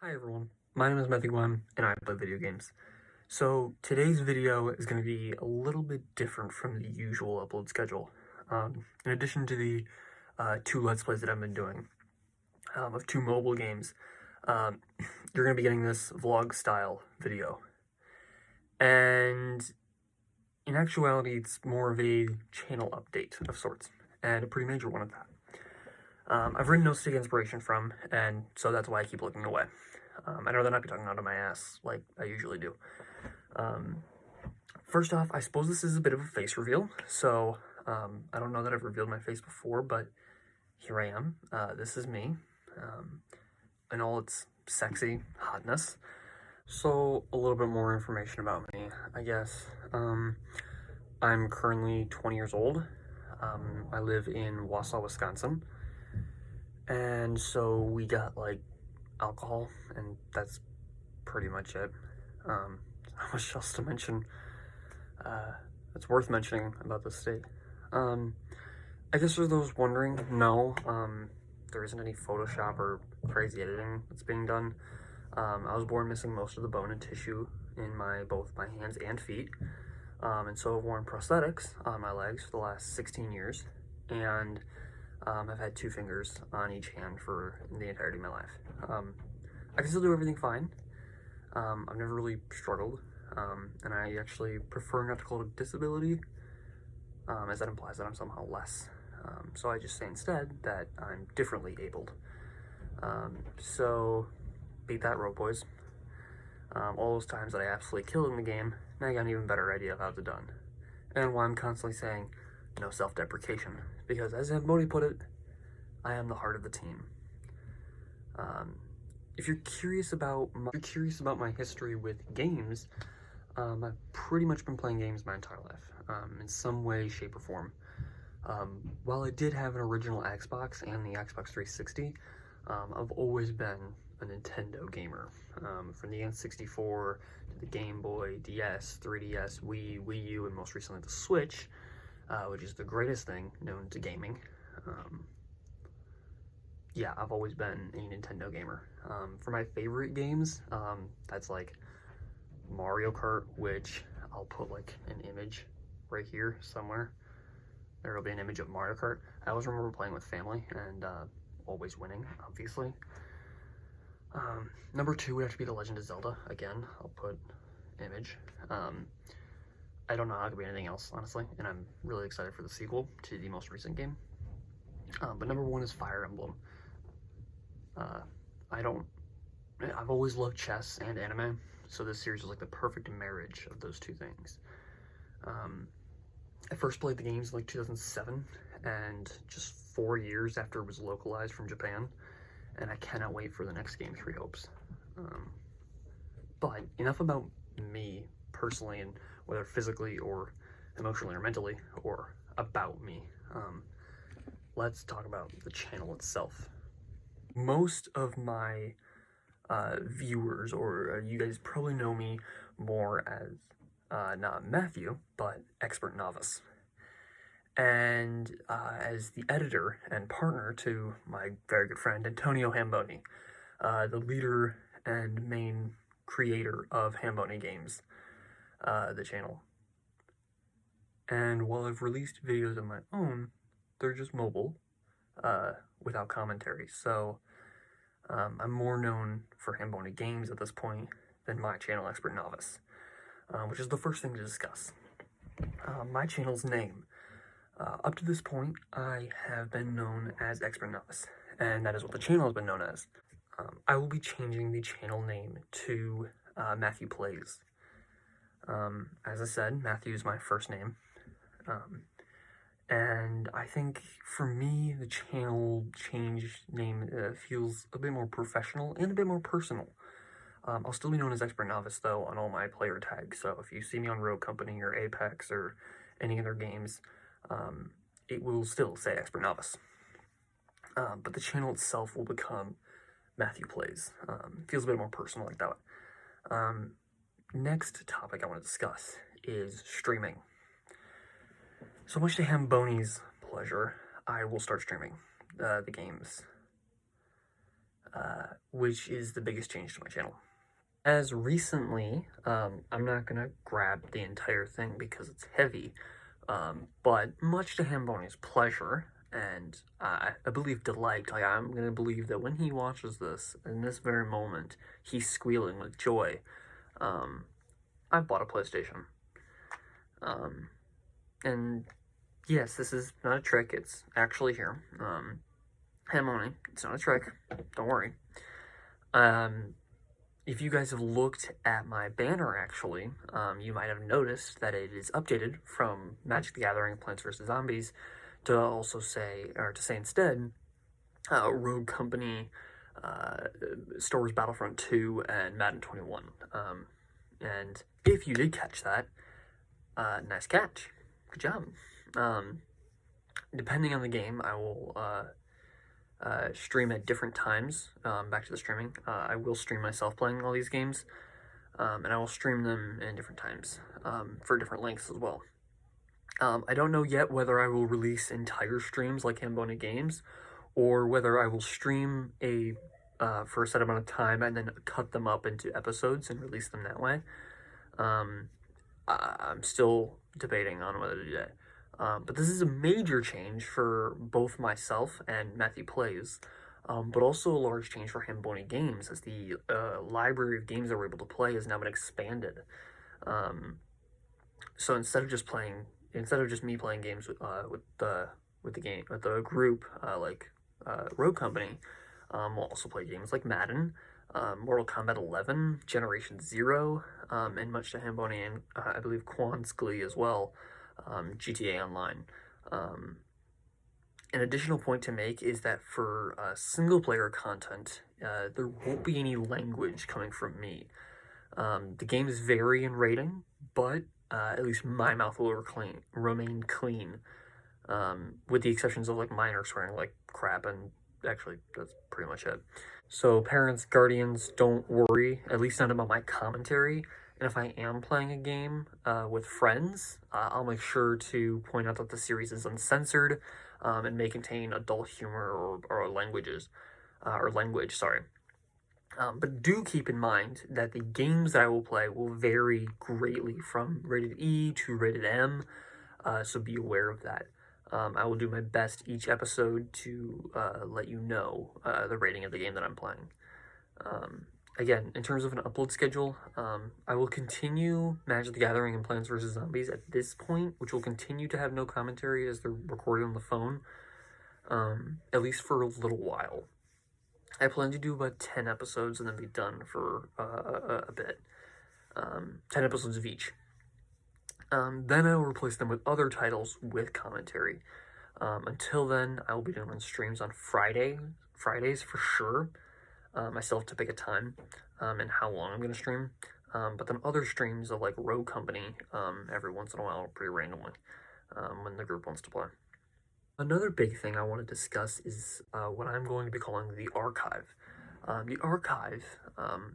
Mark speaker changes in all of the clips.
Speaker 1: Hi everyone, my name is Matthew Gwen, and I play video games. So today's video is going to be a little bit different from the usual upload schedule. In addition to the two Let's Plays that I've been doing of two mobile games, you're going to be getting this vlog style video. And in actuality, it's more of a channel update of sorts, and a pretty major one at that. I've written notes to take inspiration from, and so that's why I keep looking away. I'd rather not be talking out of my ass like I usually do. First off, I suppose this is a bit of a face reveal, so I don't know that I've revealed my face before, but here I am. This is me, in all its sexy hotness. So, a little bit more information about me, I guess. I'm currently 20 years old. I live in Wausau, Wisconsin. And so we got, like, alcohol, and that's pretty much it. Not much else to mention that's worth mentioning about this state. I guess for those wondering, no, there isn't any Photoshop or crazy editing that's being done. I was born missing most of the bone and tissue in both my hands and feet, and so I've worn prosthetics on my legs for the last 16 years, and I've had 2 fingers on each hand for the entirety of my life. I can still do everything fine. I've never really struggled, and I actually prefer not to call it a disability, as that implies that I'm somehow less. So I just say instead that I'm differently abled. So beat that, road boys. All those times that I absolutely killed in the game, now I got an even better idea of how it's done. And why I'm constantly saying no self-deprecation, because as Hamboni put it, I am the heart of the team. If you're curious about my history with games, I've pretty much been playing games my entire life, in some way, shape, or form. While I did have an original Xbox and the Xbox 360, I've always been a Nintendo gamer. From the N64 to the Game Boy, DS, 3DS, Wii U, and most recently the Switch, which is the greatest thing known to gaming. Yeah, I've always been a Nintendo gamer. For my favorite games, that's like Mario Kart, which I'll put like an image right here somewhere. There'll be an image of Mario Kart. I always remember playing with family and always winning, obviously. Number 2 would have to be The Legend of Zelda. Again, I'll put image. I don't know how it could be anything else, honestly, and I'm really excited for the sequel to the most recent game. But number 1 is Fire Emblem. I've always loved chess and anime, so this series was like the perfect marriage of those two things. I first played the games in like 2007, and just 4 years after it was localized from Japan, and I cannot wait for the next game, Three Hopes. But enough about me personally, and whether physically or emotionally or mentally, or about me. Let's talk about the channel itself. Most of my viewers, or you guys probably know me more as not Matthew, but Expert Novice. And as the editor and partner to my very good friend Antonio Hamboni, the leader and main creator of Hamboni Games, the channel. And while I've released videos of my own, they're just mobile, without commentary, so I'm more known for Hamboni Games at this point than my channel, Expert Novice, which is the first thing to discuss. My channel's name. Up to this point, I have been known as Expert Novice, and that is what the channel has been known as. I will be changing the channel name to Matthew Plays. As I said, Matthew is my first name. And I think for me, the channel change name feels a bit more professional and a bit more personal. I'll still be known as Expert Novice, though, on all my player tags, so if you see me on Rogue Company or Apex or any other games, it will still say Expert Novice. But the channel itself will become Matthew Plays. Feels a bit more personal like that. Next topic I want to discuss is streaming. So much to Hamboni's pleasure, I will start streaming the games. which is the biggest change to my channel. As recently, I'm not gonna grab the entire thing because it's heavy, but much to Hamboni's pleasure, and I believe delight, like I'm gonna believe that when he watches this, in this very moment, he's squealing with joy. I've bought a PlayStation. And yes, this is not a trick, it's actually here. Hamboni, it's not a trick, don't worry. If you guys have looked at my banner, actually, you might have noticed that it is updated from Magic the Gathering Plants vs. Zombies to also say, or to say instead, Rogue Company, Star Wars Battlefront 2, and Madden 21. And if you did catch that, nice catch. Good job. Depending on the game, I will stream at different times. Back to the streaming. I will stream myself playing all these games, and I will stream them in different times for different lengths as well. I don't know yet whether I will release entire streams like Hamboni Games, or whether I will stream for a set amount of time and then cut them up into episodes and release them that way. I'm still debating on whether to do that. But this is a major change for both myself and Matthew Plays, but also a large change for Hamboni Games, as the library of games that we're able to play has now been expanded. So instead of just me playing games with the group like Rogue Company, we'll also play games like Madden, Mortal Kombat 11, Generation Zero, and much to Hamboni and I believe Quan's Glee as well. GTA Online. An additional point to make is that for single-player content, there won't be any language coming from me. The games vary in rating, but at least my mouth will remain clean, with the exceptions of like minor swearing like crap, and actually that's pretty much it. So parents, guardians, don't worry, at least not about my commentary. And if I am playing a game with friends, I'll make sure to point out that the series is uncensored and may contain adult humor or language, sorry. But do keep in mind that the games that I will play will vary greatly from rated E to rated M, so be aware of that. I will do my best each episode to let you know the rating of the game that I'm playing. Again, in terms of an upload schedule, I will continue Magic the Gathering and Plants vs. Zombies at this point, which will continue to have no commentary as they're recorded on the phone, at least for a little while. I plan to do about 10 episodes and then be done for a bit. 10 episodes of each. Then I will replace them with other titles with commentary. Until then, I will be doing streams on Fridays for sure. I still have to pick a time and how long I'm going to stream. But then other streams of like Rogue Company every once in a while, pretty randomly, when the group wants to play. Another big thing I want to discuss is what I'm going to be calling the archive. The archive,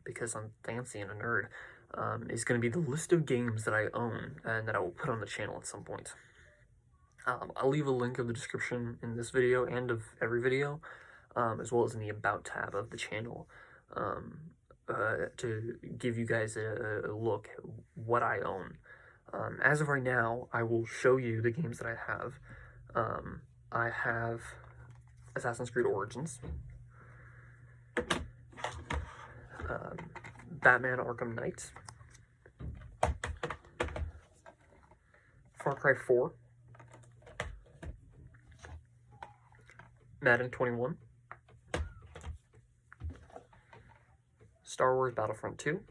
Speaker 1: because I'm fancy and a nerd, is going to be the list of games that I own and that I will put on the channel at some point. I'll leave a link in the description in this video and of every video, as well as in the About tab of the channel, to give you guys a look at what I own. As of right now, I will show you the games that I have. I have Assassin's Creed Origins, Batman Arkham Knight, Far Cry 4, Madden 21, Star Wars Battlefront 2,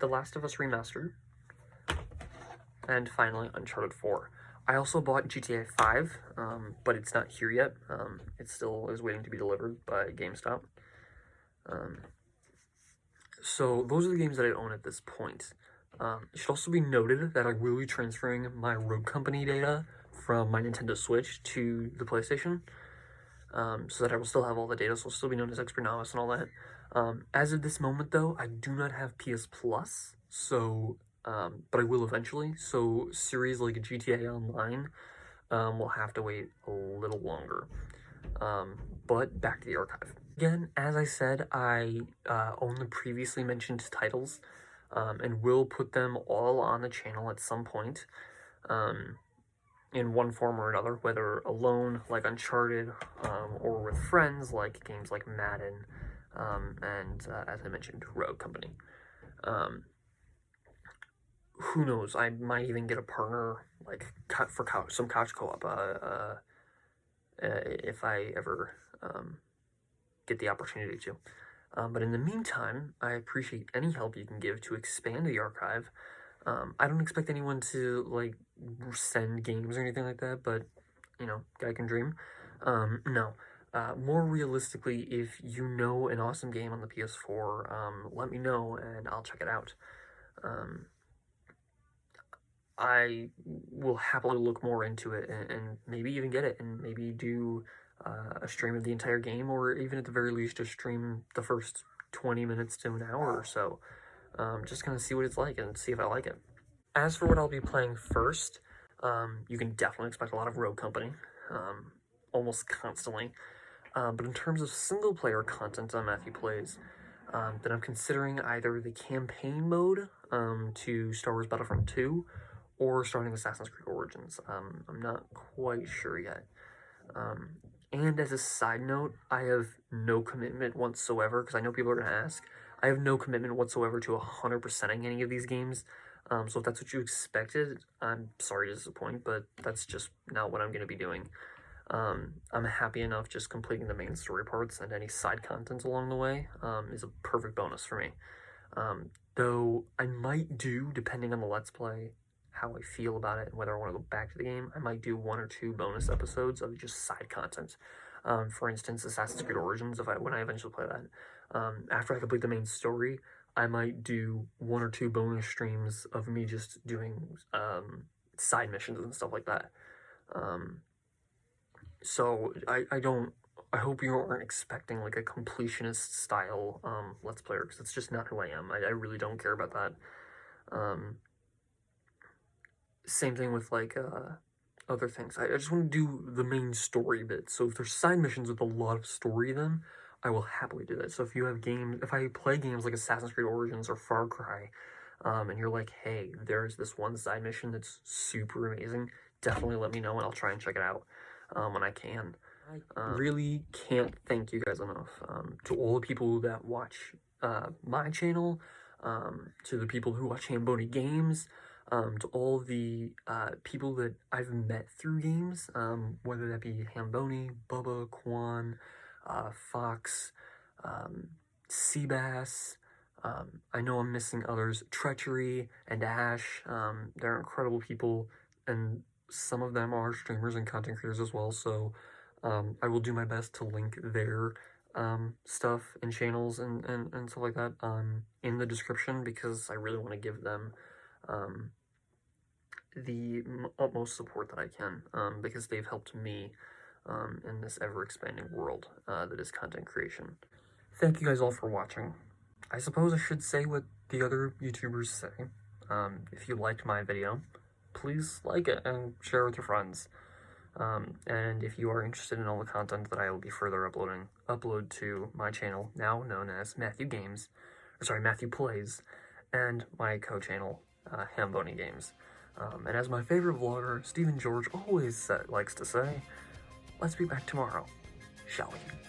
Speaker 1: The Last of Us Remastered, and finally Uncharted 4. I also bought GTA 5, but it's not here yet. It still is waiting to be delivered by GameStop. So those are the games that I own at this point. It should also be noted that I will be transferring my Rogue Company data from my Nintendo Switch to the PlayStation, so that I will still have all the data, so I'll still be known as Expert Novice and all that. As of this moment, though, I do not have PS Plus, so, but I will eventually, so series like GTA Online will have to wait a little longer. But back to the archive. Again, as I said, I own the previously mentioned titles, and will put them all on the channel at some point, in one form or another, whether alone, like Uncharted, or with friends, like games like Madden, and as I mentioned, Rogue Company. Who knows? I might even get a partner, like for some couch co-op, if I ever get the opportunity to. But in the meantime, I appreciate any help you can give to expand the archive. I don't expect anyone to, like, send games or anything like that, but, you know, guy can dream. No. More realistically, if you know an awesome game on the PS4, let me know and I'll check it out. I will happily look more into it and maybe even get it and maybe do a stream of the entire game, or even at the very least just stream the first 20 minutes to an hour or so. Just gonna see what it's like and see if I like it. As for what I'll be playing first, you can definitely expect a lot of Rogue Company, almost constantly. But in terms of single player content on Matthew Plays, then I'm considering either the campaign mode to Star Wars Battlefront 2 or starting Assassin's Creed Origins. I'm not quite sure yet. And as a side note, I have no commitment whatsoever, because I know people are going to ask. I have no commitment whatsoever to 100%ing any of these games. So if that's what you expected, I'm sorry to disappoint, but that's just not what I'm going to be doing. I'm happy enough just completing the main story parts, and any side content along the way is a perfect bonus for me. Though I might do, depending on the Let's Play, how I feel about it and whether I want to go back to the game, I might do 1 or 2 bonus episodes of just side content. For instance, Assassin's Creed Origins, when I eventually play that. After I complete the main story, I might do 1 or 2 bonus streams of me just doing side missions and stuff like that. So I hope you aren't expecting like a completionist style Let's Player, because it's just not who I am. I really don't care about that. Same thing with like other things. I just want to do the main story bit. So if there's side missions with a lot of story, then I will happily do that. So if you have games, if I play games like Assassin's Creed Origins or Far Cry, and you're like, hey, there's this one side mission that's super amazing, definitely let me know and I'll try and check it out when I can. I really can't thank you guys enough. To all the people that watch my channel, to the people who watch Hamboni Games, to all the people that I've met through games, whether that be Hamboni, Bubba, Quan, Fox, Seabass, I know I'm missing others, Treachery, and Ash. They're incredible people, and some of them are streamers and content creators as well, so I will do my best to link their stuff and channels and stuff like that in the description, because I really want to give them the utmost support that I can, because they've helped me in this ever-expanding world that is content creation. Thank you guys all for watching. I suppose I should say what the other YouTubers say. If you liked my video, please like it and share it with your friends. And if you are interested in all the content that I will be further upload to my channel, now known as Matthew Plays, and my co-channel, Hamboni Games. And as my favorite vlogger, Stephen George, always likes to say, let's be back tomorrow, shall we?